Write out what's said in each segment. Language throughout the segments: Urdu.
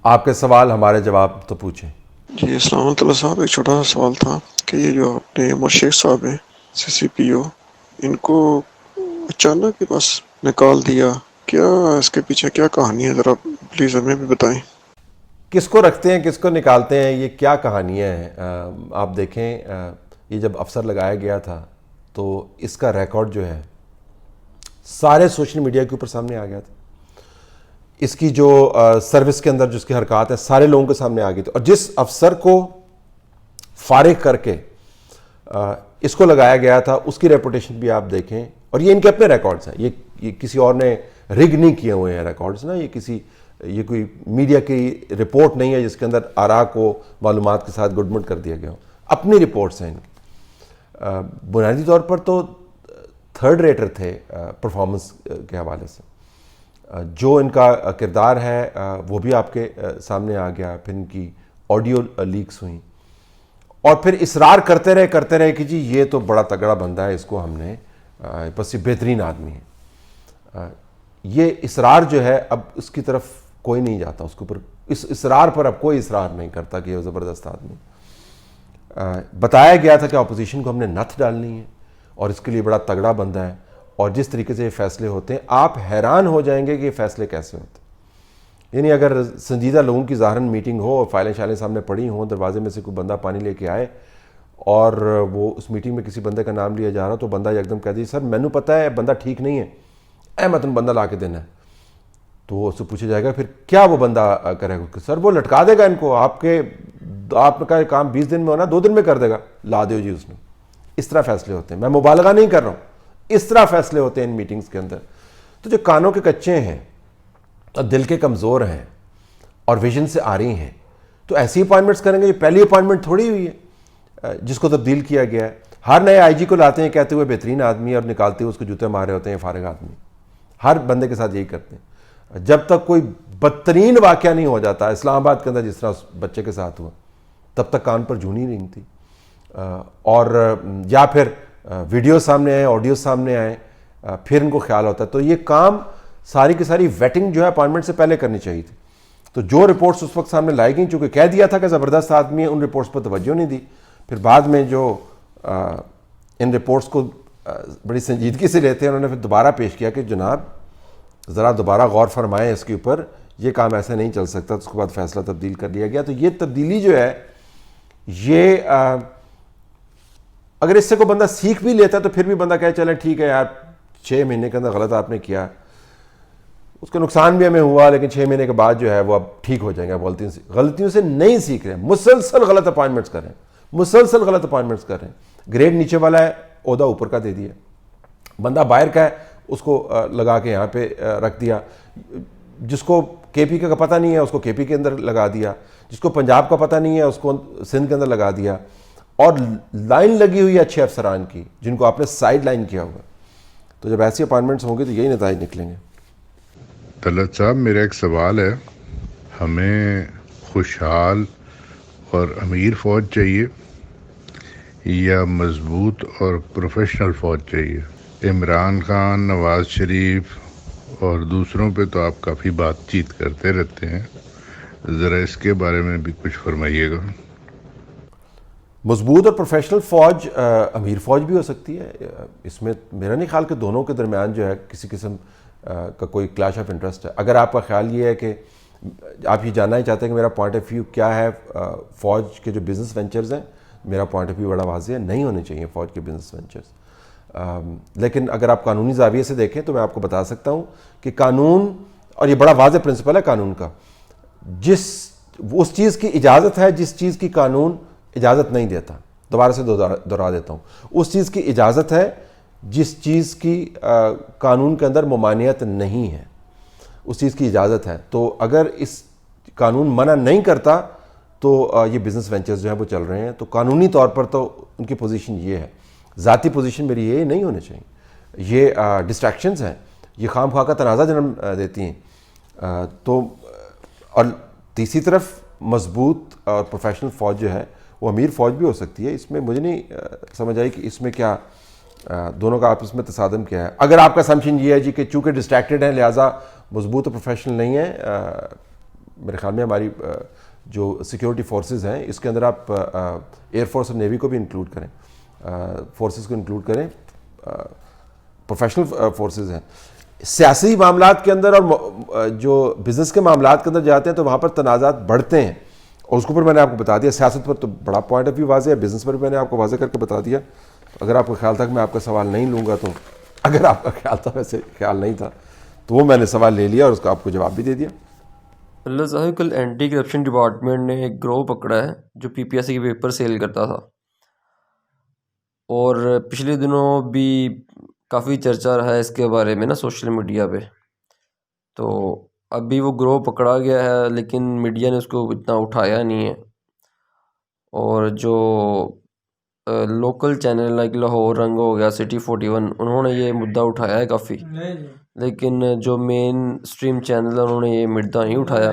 آپ کے سوال ہمارے جواب تو پوچھیں. جی السلام علیکم صاحب، ایک چھوٹا سا سوال تھا کہ یہ جو اپنے مشیخ صاحب ہیں CCPO، ان کو اچانک بس نکال دیا، کیا اس کے پیچھے کیا کہانی ہے؟ ذرا پلیز ہمیں بھی بتائیں. کس کو رکھتے ہیں کس کو نکالتے ہیں، یہ کیا کہانیاں ہیں. آپ دیکھیں یہ جب افسر لگایا گیا تھا تو اس کا ریکارڈ جو ہے سارے سوشل میڈیا کے اوپر سامنے آ گیا تھا. اس کی جو سروس کے اندر جو اس کی حرکات ہیں سارے لوگوں کے سامنے آ گئی تھی. اور جس افسر کو فارغ کر کے اس کو لگایا گیا تھا اس کی ریپوٹیشن بھی آپ دیکھیں. اور یہ ان کے اپنے ریکارڈز ہیں، یہ کسی اور نے رگ نہیں کیے ہوئے ہیں ریکارڈز نا. یہ کوئی میڈیا کی رپورٹ نہیں ہے جس کے اندر آراء کو معلومات کے ساتھ گڈمٹ کر دیا گیا ہو. اپنی رپورٹس ہیں ان کی. بنیادی طور پر تو تھرڈ ریٹر تھے پرفارمنس کے حوالے سے. جو ان کا کردار ہے وہ بھی آپ کے سامنے آ گیا. پھر ان کی آڈیو لیکس ہوئیں اور پھر اصرار کرتے رہے کہ جی یہ تو بڑا تگڑا بندہ ہے، اس کو ہم نے بس یہ بہترین آدمی ہے. یہ اصرار جو ہے اب اس کی طرف کوئی نہیں جاتا، اس کے اوپر اس اصرار پر اب کوئی اصرار نہیں کرتا کہ یہ زبردست آدمی. بتایا گیا تھا کہ اپوزیشن کو ہم نے نتھ ڈالنی ہے اور اس کے لیے بڑا تگڑا بندہ ہے. اور جس طریقے سے یہ فیصلے ہوتے ہیں آپ حیران ہو جائیں گے کہ یہ فیصلے کیسے ہوتے ہیں. یعنی اگر سنجیدہ لوگوں کی ظاہراً میٹنگ ہو اور فائلیں شائلیں سامنے پڑی ہوں، دروازے میں سے کوئی بندہ پانی لے کے آئے اور وہ اس میٹنگ میں کسی بندے کا نام لیا جا رہا تو بندہ ایک دم کہہ دی سر مینوں پتہ ہے بندہ ٹھیک نہیں ہے، میں تمہیں بندہ لا کے دینا ہے. تو اس سے پوچھا جائے گا پھر کیا وہ بندہ کرے گا؟ سر وہ لٹکا دے گا ان کو، آپ کا کام 20 دن میں ہونا 2 دن میں کر دے گا، لا دیو جی اس میں. اس طرح فیصلے ہوتے ہیں. میں مبالغہ نہیں کر رہا ہوں، اس طرح فیصلے ہوتے ہیں ان میٹنگز کے اندر. تو جو کانوں کے کچے ہیں اور دل کے کمزور ہیں اور ویژن سے آ رہی ہیں تو ایسی اپوائنٹمنٹس کریں گے. یہ پہلی اپوائنٹمنٹ تھوڑی ہوئی ہے جس کو تبدیل کیا گیا ہے. ہر نئے آئی جی کو لاتے ہیں کہتے ہوئے بہترین آدمی اور نکالتے ہوئے اس کو جوتے مارے ہوتے ہیں فارغ آدمی. ہر بندے کے ساتھ یہی کرتے ہیں. جب تک کوئی بدترین واقعہ نہیں ہو جاتا اسلام آباد کے اندر جس طرح اس بچے کے ساتھ ہوا، تب تک کان پر جوں نہیں رینگتی. اور یا پھر ویڈیو سامنے آئے، آڈیو سامنے آئے، پھر ان کو خیال ہوتا ہے. تو یہ کام ساری کی ساری ویٹنگ جو ہے اپوائنٹمنٹ سے پہلے کرنی چاہیے تھی. تو جو رپورٹس اس وقت سامنے لائی گئیں چونکہ کہہ دیا تھا کہ زبردست آدمی ہے، ان رپورٹس پر توجہ نہیں دی. پھر بعد میں جو ان رپورٹس کو بڑی سنجیدگی سے لیتے ہیں انہوں نے پھر دوبارہ پیش کیا کہ جناب ذرا دوبارہ غور فرمائیں اس کے اوپر، یہ کام ایسے نہیں چل سکتا. اس کے بعد فیصلہ تبدیل کر لیا گیا. تو یہ تبدیلی جو ہے یہ اگر اس سے کوئی بندہ سیکھ بھی لیتا ہے تو پھر بھی بندہ کہے چلیں ٹھیک ہے یار 6 مہینے کے اندر غلط آپ نے کیا، اس کا نقصان بھی ہمیں ہوا لیکن 6 مہینے کے بعد جو ہے وہ اب ٹھیک ہو جائیں گے. غلطیوں سے نہیں سیکھ رہے ہیں، مسلسل غلط اپوائنٹمنٹس کر رہے ہیں، مسلسل غلط اپوائنٹمنٹس کر رہے ہیں. گریڈ نیچے والا ہے، عہدہ اوپر کا دے دیا، بندہ باہر کا ہے اس کو لگا کے یہاں پہ رکھ دیا. جس کو کے پی کا پتہ نہیں ہے اس کو کے پی کے اندر لگا دیا، جس کو پنجاب کا پتہ نہیں ہے اس کو سندھ کے اندر لگا دیا. اور لائن لگی ہوئی ہے اچھے افسران کی جن کو آپ نے سائڈ لائن کیا ہوگا. تو جب ایسی اپوائنٹمنٹس ہوں گی تو یہی نتائج نکلیں گے. طلعت صاحب میرا ایک سوال ہے، ہمیں خوشحال اور امیر فوج چاہیے یا مضبوط اور پروفیشنل فوج چاہیے؟ عمران خان، نواز شریف اور دوسروں پہ تو آپ کافی بات چیت کرتے رہتے ہیں، ذرا اس کے بارے میں بھی کچھ فرمائیے گا. مضبوط اور پروفیشنل فوج امیر فوج بھی ہو سکتی ہے. اس میں میرا نہیں خیال کہ دونوں کے درمیان جو ہے کسی قسم کا کوئی کلیش آف انٹرسٹ ہے. اگر آپ کا خیال یہ ہے کہ آپ یہ جاننا ہی چاہتے ہیں کہ میرا پوائنٹ آف ویو کیا ہے فوج کے جو بزنس وینچرز ہیں، میرا پوائنٹ آف ویو بڑا واضح ہے، نہیں ہونے چاہیے فوج کے بزنس وینچرز. لیکن اگر آپ قانونی زاویے سے دیکھیں تو میں آپ کو بتا سکتا ہوں کہ قانون، اور یہ بڑا واضح پرنسپل ہے قانون کا، اس چیز کی اجازت ہے جس چیز کی قانون اجازت نہیں دیتا. دوبارہ سے دہرا دیتا ہوں، اس چیز کی اجازت ہے جس چیز کی قانون کے اندر ممانعت نہیں ہے، اس چیز کی اجازت ہے. تو اگر اس قانون منع نہیں کرتا تو یہ بزنس وینچرز جو ہیں وہ چل رہے ہیں. تو قانونی طور پر تو ان کی پوزیشن یہ ہے. ذاتی پوزیشن میری یہ نہیں ہونے چاہیے. یہ ڈسٹریکشنز ہیں، یہ خام خواہ کا تنازع جنم دیتی ہیں. تو اور تیسری طرف مضبوط اور پروفیشنل فوج جو ہے وہ امیر فوج بھی ہو سکتی ہے. اس میں مجھے نہیں سمجھ آئی کہ اس میں کیا دونوں کا آپس میں تصادم کیا ہے. اگر آپ کا اسمپشن یہ ہے جی کہ چونکہ ڈسٹریکٹڈ ہیں لہٰذا مضبوط اور پروفیشنل نہیں ہے، میرے خیال میں ہماری جو سیکیورٹی فورسز ہیں اس کے اندر آپ ایئر فورس اور نیوی کو بھی انکلوڈ کریں, فورسز کو انکلوڈ کریں, پروفیشنل فورسز ہیں. سیاسی معاملات کے اندر اور جو بزنس کے معاملات کے اندر جاتے ہیں تو وہاں پر تنازعات بڑھتے ہیں, اور اس کے اوپر میں نے آپ کو بتا دیا. سیاست پر تو بڑا پوائنٹ آف ویو واضح ہے, بزنس پر بھی میں نے آپ کو واضح کر کے بتا دیا. اگر آپ کا خیال تھا کہ میں آپ کا سوال نہیں لوں گا, تو اگر آپ کا خیال تھا, ویسے خیال نہیں تھا, تو وہ میں نے سوال لے لیا اور اس کا آپ کو جواب بھی دے دیا. اللہ صاحب, کل اینٹی کرپشن ڈپارٹمنٹ نے ایک گروہ پکڑا ہے جو پی پی ایس سی کے پیپر سیل کرتا تھا, اور پچھلے دنوں بھی کافی چرچا رہا ہے اس کے بارے میں نا سوشل میڈیا پہ. تو ابھی وہ گروہ پکڑا گیا ہے لیکن میڈیا نے اس کو اتنا اٹھایا نہیں ہے, اور جو لوکل چینل لائک لاہور رنگ ہو گیا, سٹی 41, انہوں نے یہ مدعا اٹھایا ہے کافی, لیکن جو مین اسٹریم چینل ہے انہوں نے یہ مدعا نہیں اٹھایا.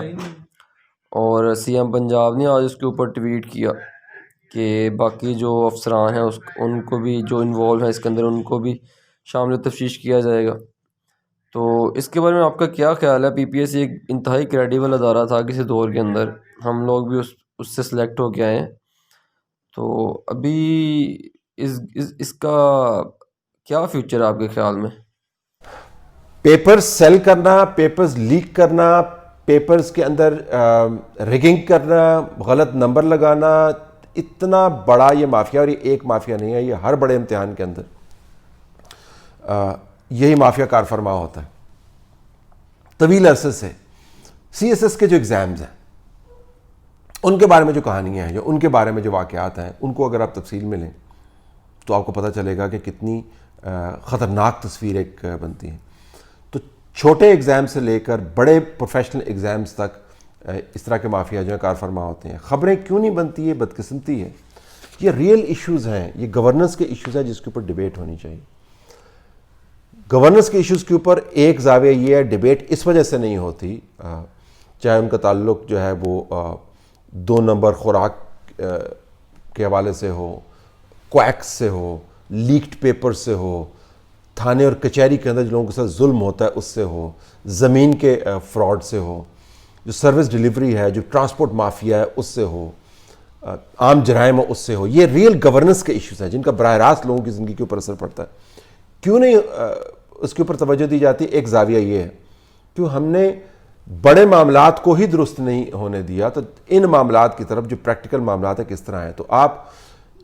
اور سی ایم پنجاب نے آج اس کے اوپر ٹویٹ کیا کہ باقی جو افسران ہیں ان کو بھی, جو انوالو ہیں اس کے اندر, ان کو بھی شامل تفتیش کیا جائے گا. تو اس کے بارے میں آپ کا کیا خیال ہے؟ پی پی ایس سی ایک انتہائی کریڈیبل ادارہ تھا کسی دور کے اندر, ہم لوگ بھی اس سے سلیکٹ ہو کے آئے ہیں. تو ابھی اس کا کیا فیوچر ہے آپ کے خیال میں؟ پیپرز سیل کرنا, پیپرز لیک کرنا, پیپرز کے اندر ریگنگ کرنا, غلط نمبر لگانا, اتنا بڑا یہ مافیا, اور یہ ایک مافیا نہیں ہے, یہ ہر بڑے امتحان کے اندر یہی مافیا کار فرما ہوتا ہے طویل عرصے سے. سی ایس ایس کے جو ایگزامز ہیں ان کے بارے میں جو کہانیاں ہیں, جو ان کے بارے میں جو واقعات ہیں, ان کو اگر آپ تفصیل میں لیں تو آپ کو پتہ چلے گا کہ کتنی خطرناک تصویر ایک بنتی ہے. تو چھوٹے ایگزام سے لے کر بڑے پروفیشنل ایگزامز تک اس طرح کے مافیا جو ہیں کار فرما ہوتے ہیں. خبریں کیوں نہیں بنتی ہے؟ بدقسمتی ہے. یہ ریئل ایشوز ہیں, یہ گورننس کے ایشوز ہیں جس کے اوپر ڈیبیٹ ہونی چاہیے. گورننس کے ایشوز کے اوپر ایک زاویہ یہ ہے, ڈیبیٹ اس وجہ سے نہیں ہوتی, چاہے ان کا تعلق جو ہے وہ 2 نمبر خوراک کے حوالے سے ہو, کویکس سے ہو, لیکڈ پیپر سے ہو, تھانے اور کچہری کے اندر جو لوگوں کے ساتھ ظلم ہوتا ہے اس سے ہو, زمین کے فراڈ سے ہو, جو سروس ڈیلیوری ہے, جو ٹرانسپورٹ مافیا ہے اس سے ہو, عام جرائم اس سے ہو. یہ ریئل گورننس کے ایشوز ہیں جن کا براہ راست لوگوں کی زندگی کے اوپر اثر پڑتا ہے. کیوں نہیں اس کے اوپر توجہ دی جاتی؟ ایک زاویہ یہ ہے کیوں ہم نے بڑے معاملات کو ہی درست نہیں ہونے دیا. تو ان معاملات کی طرف جو پریکٹیکل معاملات ہیں کس طرح ہیں, تو آپ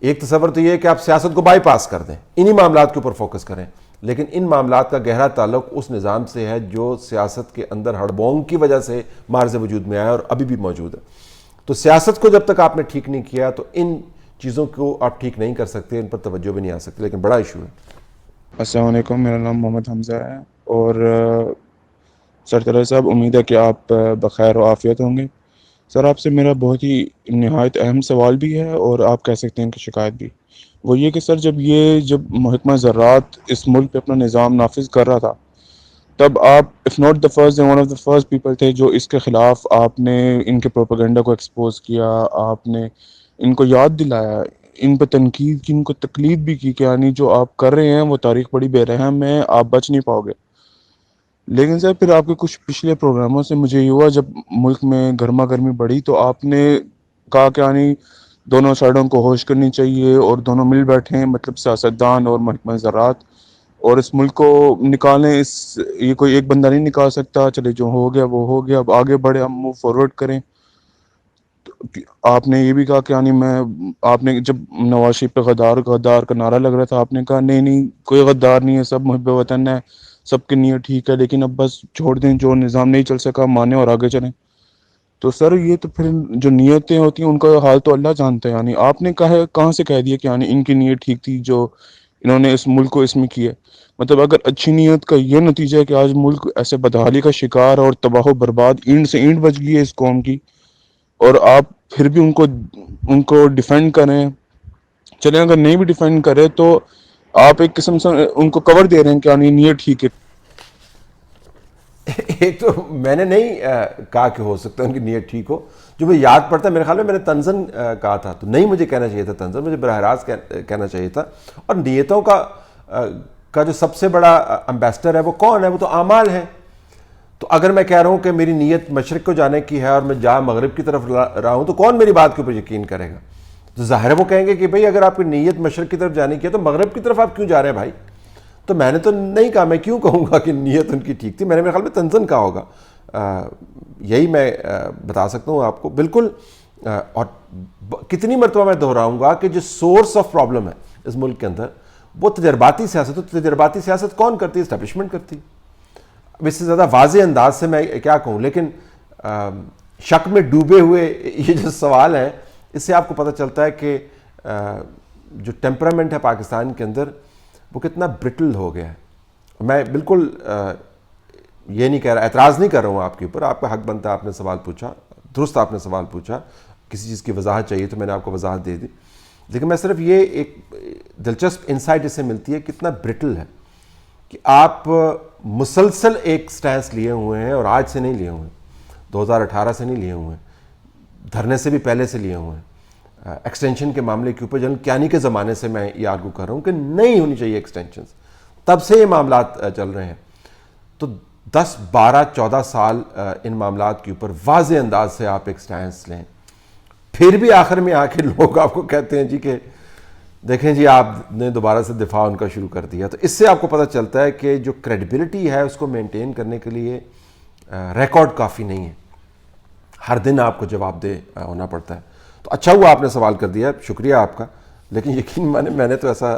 ایک تصور تو یہ ہے کہ آپ سیاست کو بائی پاس کر دیں, انہی معاملات کے اوپر فوکس کریں, لیکن ان معاملات کا گہرا تعلق اس نظام سے ہے جو سیاست کے اندر ہڑبونگ کی وجہ سے مارز وجود میں آیا اور ابھی بھی موجود ہے. تو سیاست کو جب تک آپ نے ٹھیک نہیں کیا تو ان چیزوں کو آپ ٹھیک نہیں کر سکتے, ان پر توجہ بھی نہیں آ سکتی, لیکن بڑا ایشو ہے. السلام علیکم, میرا نام محمد حمزہ ہے, اور سرطلع صاحب امید ہے کہ آپ بخیر و عافیت ہوں گے. سر آپ سے میرا بہت ہی نہایت اہم سوال بھی ہے اور آپ کہہ سکتے ہیں کہ شکایت بھی. وہ یہ کہ سر جب محکمہ زراعت اس ملک پہ اپنا نظام نافذ کر رہا تھا تب آپ if not the first one of the first people تھے جو اس کے خلاف آپ نے ان کے پروپیگنڈا کو ایکسپوز کیا, آپ نے ان کو یاد دلایا, ان پہ تنقید کی, ان کو تقلید بھی کی کہ یعنی جو آپ کر رہے ہیں وہ تاریخ بڑی بے رحم ہے, آپ بچ نہیں پاؤ گے. لیکن سر پھر آپ کے کچھ پچھلے پروگراموں سے مجھے یہ ہوا جب ملک میں گرما گرمی بڑھی تو آپ نے کہا کہ یعنی دونوں سائڈوں کو ہوش کرنی چاہیے اور دونوں مل بیٹھے ہیں, مطلب سیاستدان اور محکمہ زراعت, اور اس ملک کو نکالیں. یہ کوئی ایک بندہ نہیں نکال سکتا, چلے جو ہو گیا وہ ہو گیا, اب آگے بڑھے, ہم موو فارورڈ کریں. آپ نے یہ بھی کہا کہ یعنی آپ نے جب نواز شریف پہ غدار کا نعرہ لگ رہا تھا آپ نے کہا نہیں کوئی غدار نہیں ہے, سب محب وطن ہے, سب کی نیت ٹھیک ہے, لیکن اب بس چھوڑ دیں, جو نظام نہیں چل سکا مانیں اور آگے چلیں. تو سر یہ تو پھر جو نیتیں ہوتی ہیں ان کا حال تو اللہ جانتا ہے. یعنی آپ نے کہاں سے کہہ دیا کہ یعنی ان کی نیت ٹھیک تھی جو انہوں نے اس ملک کو اس میں کی ہے. مطلب اگر اچھی نیت کا یہ نتیجہ ہے کہ آج ملک ایسے بدحالی کا شکار اور تباہ و برباد, اینٹ سے اینٹ بچ گئی ہے اس قوم کی, اور آپ پھر بھی ان کو ڈیفینڈ کریں. چلیں اگر نہیں بھی ڈیفینڈ کرے تو آپ ایک قسم سے ان کو کور دے رہے ہیں کہ یعنی نیت ٹھیک ہے. ایک تو میں نے نہیں کہا کہ ہو سکتا ہے ان کی نیت ٹھیک ہو, جو مجھے یاد پڑتا ہے میرے خیال میں نے طنزاً کہا تھا, تو نہیں مجھے کہنا چاہیے تھا طنزاً, مجھے براہ راست کہنا چاہیے تھا. اور نیتوں کا جو سب سے بڑا امبیسڈر ہے وہ کون ہے؟ وہ تو اعمال ہیں. تو اگر میں کہہ رہا ہوں کہ میری نیت مشرق کو جانے کی ہے اور میں جا مغرب کی طرف رہا ہوں تو کون میری بات کے اوپر یقین کرے گا؟ تو ظاہر ہے وہ کہیں گے کہ بھئی اگر آپ کی نیت مشرق کی طرف جانے کی ہے تو مغرب کی طرف آپ کیوں جا رہے ہیں بھائی؟ تو میں نے تو نہیں کہا، میں کیوں کہوں گا کہ نیت ان کی ٹھیک تھی، میں نے میرے خیال میں تنزن کہا ہوگا، یہی میں بتا سکتا ہوں آپ کو بالکل۔ اور کتنی مرتبہ میں دہراؤں گا کہ جو سورس آف پرابلم ہے اس ملک کے اندر وہ تجرباتی سیاست، تو تجرباتی سیاست کون کرتی ہے؟ اسٹیبلشمنٹ کرتی۔ اب اس سے زیادہ واضح انداز سے میں کیا کہوں، لیکن شک میں ڈوبے ہوئے یہ جو سوال ہے اس سے آپ کو پتہ چلتا ہے کہ جو ٹیمپرامنٹ ہے پاکستان کے اندر وہ کتنا برٹل ہو گیا ہے۔ میں بالکل یہ نہیں کہہ رہا، اعتراض نہیں کر رہا ہوں آپ کے اوپر، آپ کا حق بنتا ہے، آپ نے سوال پوچھا، درست آپ نے سوال پوچھا، کسی چیز کی وضاحت چاہیے تو میں نے آپ کو وضاحت دے دی، لیکن میں صرف یہ ایک دلچسپ انسائٹ اس سے ملتی ہے کتنا برٹل ہے کہ آپ مسلسل ایک سٹینس لیے ہوئے ہیں، اور آج سے نہیں لیے ہوئے ہیں، 2018 سے نہیں لیے ہوئے ہیں، دھرنے سے بھی پہلے سے لیے ہوئے ہیں، ایکسٹینشن کے معاملے کے اوپر جنرل کیانی کے زمانے سے میں یہ آرگو کر رہا ہوں کہ نہیں ہونی چاہیے ایکسٹینشنز، تب سے یہ معاملات چل رہے ہیں۔ تو 10 12 14 سال ان معاملات کے اوپر واضح انداز سے آپ ایک سٹینس لیں، پھر بھی آخر میں آ کے لوگ آپ کو کہتے ہیں جی کہ دیکھیں جی آپ نے دوبارہ سے دفاع ان کا شروع کر دیا، تو اس سے آپ کو پتہ چلتا ہے کہ جو کریڈیبلٹی ہے اس کو مینٹین کرنے کے لیے ریکارڈ کافی نہیں ہے، ہر دن آپ کو جواب دہ ہونا پڑتا ہے۔ تو اچھا ہوا آپ نے سوال کر دیا، شکریہ آپ کا، لیکن یقین مانے میں نے تو ایسا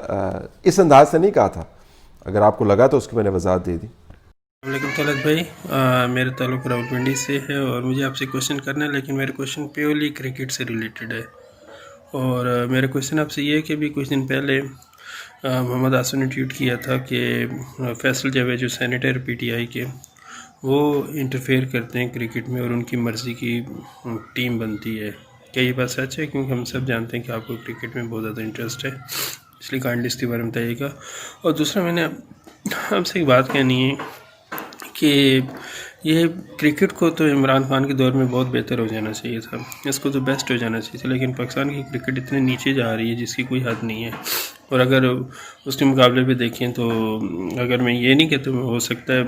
اس انداز سے نہیں کہا تھا، اگر آپ کو لگا تو اس کی میں نے وضاحت دے دی۔ السلام علیکم طلعت بھائی، میرا تعلق راولپنڈی سے ہے اور مجھے آپ سے کوشچن کرنا ہے، لیکن میرا کوشچن پیورلی کرکٹ سے ریلیٹڈ ہے۔ اور میرا کوشچن آپ سے یہ ہے کہ ابھی کچھ دن پہلے محمد آصف نے ٹویٹ کیا تھا کہ فیصل جاوید جو سینیٹر پی ٹی آئی کے، وہ انٹرفیئر کرتے ہیں کرکٹ میں اور ان کی مرضی کی ٹیم بنتی ہے۔ کیا یہ بات سچ ہے؟ کیونکہ ہم سب جانتے ہیں کہ آپ کو کرکٹ میں بہت زیادہ انٹرسٹ ہے، اس لیے کائنڈلی اس کے بارے میں بتائیے گا۔ اور دوسرا میں نے آپ سے ایک بات کہنی ہے کہ یہ کرکٹ کو تو عمران خان کے دور میں بہت بہتر ہو جانا چاہیے تھا، اس کو تو بیسٹ ہو جانا چاہیے تھا، لیکن پاکستان کی کرکٹ اتنے نیچے جا رہی ہے جس کی کوئی حد نہیں ہے۔ اور اگر اس کے مقابلے پہ دیکھیں تو اگر میں یہ نہیں کہتا ہو سکتا ہے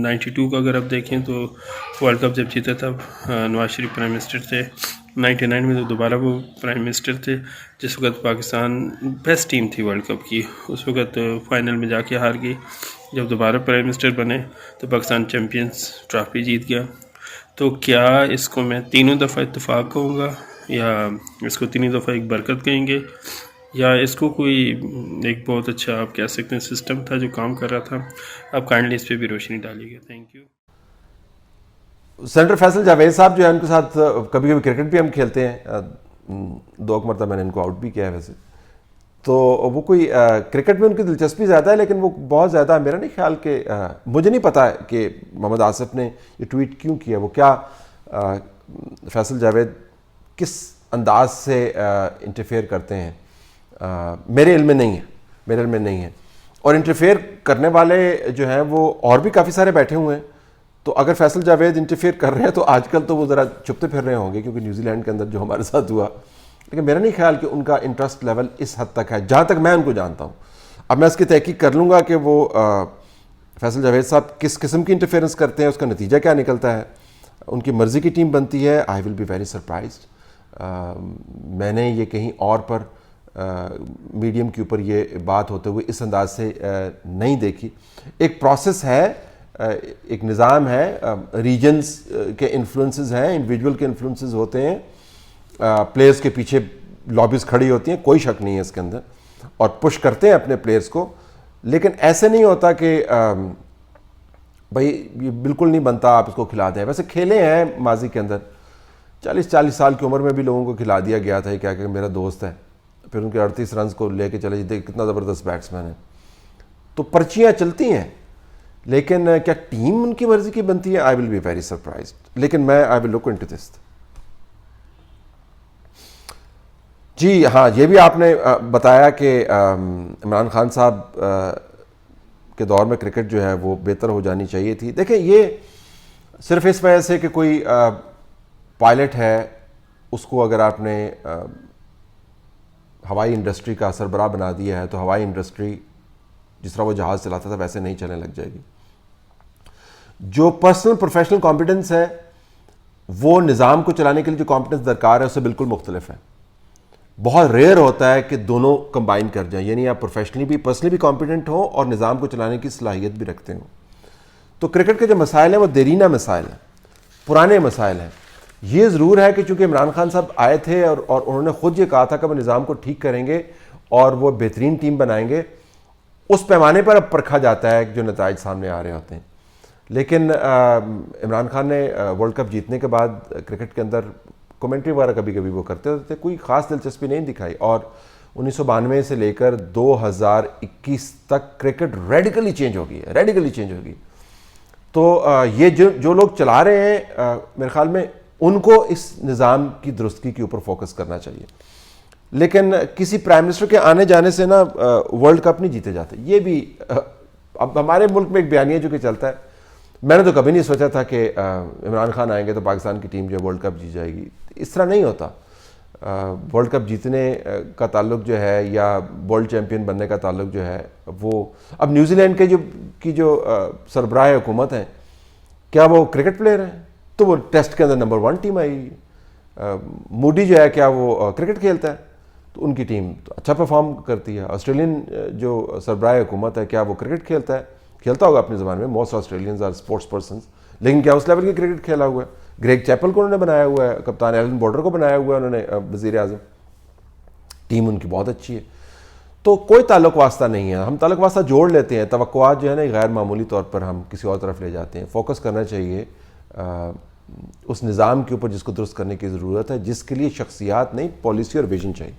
92 کا اگر آپ دیکھیں تو ورلڈ کپ جب جیتا تب نواز شریف پرائم منسٹر تھے، 99 میں تو دوبارہ وہ پرائم منسٹر تھے، جس وقت پاکستان بیسٹ ٹیم تھی ورلڈ کپ کی، اس وقت فائنل میں جا کے ہار گئی۔ جب دوبارہ پرائم منسٹر بنے تو پاکستان چیمپئنز ٹرافی جیت گیا۔ تو کیا اس کو میں تینوں دفعہ اتفاق کہوں گا، یا اس کو تینوں دفعہ ایک برکت کہیں گے، یا اس کو کوئی ایک بہت اچھا آپ کہہ سکتے ہیں سسٹم تھا جو کام کر رہا تھا؟ آپ کائنڈلی اس پہ بھی روشنی ڈالیے گا، thank you. Senator Faisal Javed صاحب جو ہے ان کے ساتھ کبھی کبھی کرکٹ بھی ہم کھیلتے ہیں، 2 مرتبہ میں نے ان کو آؤٹ بھی کیا ہے ویسے، تو وہ کوئی کرکٹ میں ان کی دلچسپی زیادہ ہے، لیکن وہ بہت زیادہ میرا نہیں خیال کہ مجھے نہیں پتا کہ محمد آصف نے یہ ٹویٹ کیوں کیا، وہ کیا فیصل جاوید کس انداز سے انٹرفیئر کرتے ہیں، میرے علم میں نہیں ہے، اور انٹرفیئر کرنے والے جو ہیں وہ اور بھی کافی سارے بیٹھے ہوئے ہیں، تو اگر فیصل جاوید انٹرفیئر کر رہے ہیں تو آج کل تو وہ ذرا چھپتے پھر رہے ہوں گے، کیونکہ نیوزی لینڈ کے اندر جو ہمارے ساتھ ہوا، لیکن میرا نہیں خیال کہ ان کا انٹرسٹ لیول اس حد تک ہے، جہاں تک میں ان کو جانتا ہوں۔ اب میں اس کی تحقیق کر لوں گا کہ وہ فیصل جاوید صاحب کس قسم کی انٹرفیئرنس کرتے ہیں، اس کا نتیجہ کیا نکلتا ہے، ان کی مرضی کی ٹیم بنتی ہے، آئی ول بی ویری سرپرائزڈ۔ میں نے یہ کہیں اور پر میڈیم کے اوپر یہ بات ہوتے ہوئے اس انداز سے نہیں دیکھی۔ ایک پروسیس ہے، ایک نظام ہے، ریجنز کے انفلوئنسز ہیں، انڈیویجول کے انفلوئنسز ہوتے ہیں، پلیئرز کے پیچھے لابیز کھڑی ہوتی ہیں، کوئی شک نہیں ہے اس کے اندر، اور پش کرتے ہیں اپنے پلیئرز کو، لیکن ایسے نہیں ہوتا کہ بھائی یہ بالکل نہیں بنتا آپ اس کو کھلا دیں۔ ویسے کھیلے ہیں ماضی کے اندر، 40 سال کی عمر میں بھی لوگوں کو کھلا دیا گیا تھا، کیا کہ میرا دوست ہے، پھر ان کے 38 رنز کو لے کے چلے، دیکھ کتنا زبردست بیٹسمین ہے، تو پرچیاں چلتی ہیں، لیکن کیا ٹیم ان کی مرضی کی بنتی ہے؟ آئی ول بی ویری سرپرائزڈ، لیکن میں آئی ول لک انٹو دس۔ جی ہاں، یہ بھی آپ نے بتایا کہ عمران خان صاحب کے دور میں کرکٹ جو ہے وہ بہتر ہو جانی چاہیے تھی۔ دیکھیں، یہ صرف اس وجہ سے کہ کوئی پائلٹ ہے، اس کو اگر آپ نے ہوائی انڈسٹری کا سربراہ بنا دیا ہے تو ہوائی انڈسٹری جس طرح وہ جہاز چلاتا تھا ویسے نہیں چلنے لگ جائے گی۔ جو پرسنل پروفیشنل کمپیٹنس ہے وہ نظام کو چلانے کے لیے جو کمپیٹنس درکار ہے اس سے بالکل مختلف ہے. بہت ریئر ہوتا ہے کہ دونوں کمبائن کر جائیں, یعنی آپ پروفیشنلی بھی پرسنلی بھی کمپیٹنٹ ہوں اور نظام کو چلانے کی صلاحیت بھی رکھتے ہوں. تو کرکٹ کے جو مسائل ہیں وہ دیرینہ مسائل ہیں, پرانے مسائل ہیں. یہ ضرور ہے کہ چونکہ عمران خان صاحب آئے تھے اور انہوں نے خود یہ کہا تھا کہ وہ نظام کو ٹھیک کریں گے اور وہ بہترین ٹیم بنائیں گے, اس پیمانے پر اب پرکھا جاتا ہے جو نتائج سامنے آ رہے ہوتے ہیں. لیکن عمران خان نے ورلڈ کپ جیتنے کے بعد کرکٹ کے اندر کومنٹری وغیرہ کبھی کبھی وہ کرتے ہوتے تھے, کوئی خاص دلچسپی نہیں دکھائی. اور 1992 سے لے کر 2021 تک کرکٹ ریڈیکلی چینج ہو گئی ہے, ریڈیکلی چینج ہو گئی. تو یہ جو لوگ چلا رہے ہیں میرے خیال میں ان کو اس نظام کی درستگی کے اوپر فوکس کرنا چاہیے. لیکن کسی پرائم منسٹر کے آنے جانے سے نا ورلڈ کپ نہیں جیتے جاتے. یہ بھی اب ہمارے ملک میں ایک بیانیہ جو کہ چلتا ہے, میں نے تو کبھی نہیں سوچا تھا کہ عمران خان آئیں گے تو پاکستان کی ٹیم جو ہے ورلڈ کپ جیت جائے گی. اس طرح نہیں ہوتا. ورلڈ کپ جیتنے کا تعلق جو ہے یا ورلڈ چیمپئن بننے کا تعلق جو ہے وہ اب نیوزی لینڈ کے جو سربراہ حکومت ہیں کیا وہ کرکٹ پلیئر ہیں؟ تو وہ ٹیسٹ کے اندر نمبر 1 ٹیم آئی. موڈی جو ہے کیا وہ کرکٹ کھیلتا ہے؟ تو ان کی ٹیم تو اچھا پرفارم کرتی ہے. آسٹریلین جو سربراہ حکومت ہے کیا وہ کرکٹ کھیلتا ہے؟ کھیلتا ہوگا اپنے زمانے میں, most Australians are sports persons, لیکن کیا اس لیول کی کرکٹ کھیلا ہوا ہے؟ گریگ چیپل کو انہوں نے بنایا ہوا ہے, کپتان ایلن بارڈر کو بنایا ہوا ہے انہوں نے وزیر اعظم. ٹیم ان کی بہت اچھی ہے. تو کوئی تعلق واسطہ نہیں ہے. ہم تعلق واسطہ جوڑ لیتے ہیں, توقعات جو ہے نا غیر معمولی طور پر ہم کسی اور طرف لے جاتے ہیں. فوکس کرنا چاہیے اس نظام کے اوپر جس کو درست کرنے کی ضرورت ہے, جس کے لیے شخصیات نہیں پالیسی اور ویژن چاہیے.